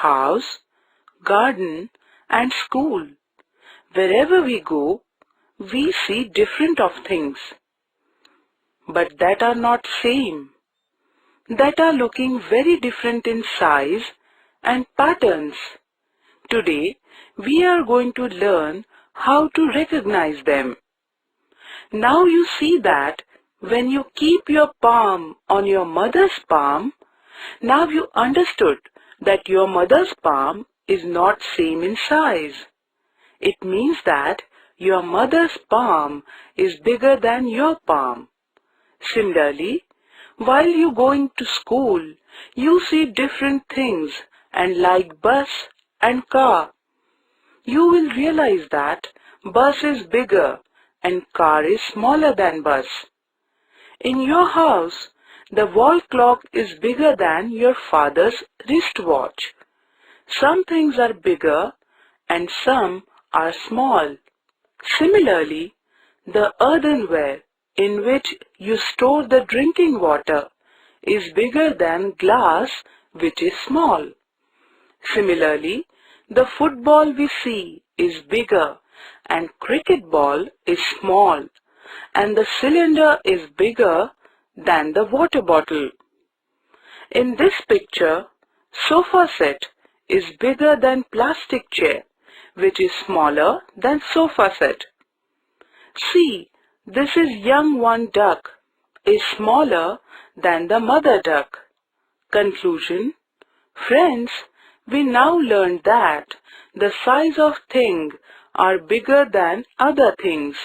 house, garden, and school. Wherever we go, we see different of things, but that are not same, that are looking very different in size and patterns. Today, we are going to learn how to recognize them. Now you see that when you keep your palm on your mother's palm, now you understood that your mother's palm is not same in size. It means that your mother's palm is bigger than your palm. Similarly, while you going to school, you see different things and like bus and car. You will realize that bus is bigger and car is smaller than bus. In your house, the wall clock is bigger than your father's wristwatch. Some things are bigger and some are small. Similarly, the earthenware in which you store the drinking water is bigger than glass, which is small. Similarly, the football we see is bigger and cricket ball is small, and the cylinder is bigger than the water bottle. In this picture, sofa set is bigger than plastic chair, which is smaller than sofa set. See, this is young one duck, is smaller than the mother duck. Conclusion: friends, we now learned that the size of things are bigger than other things.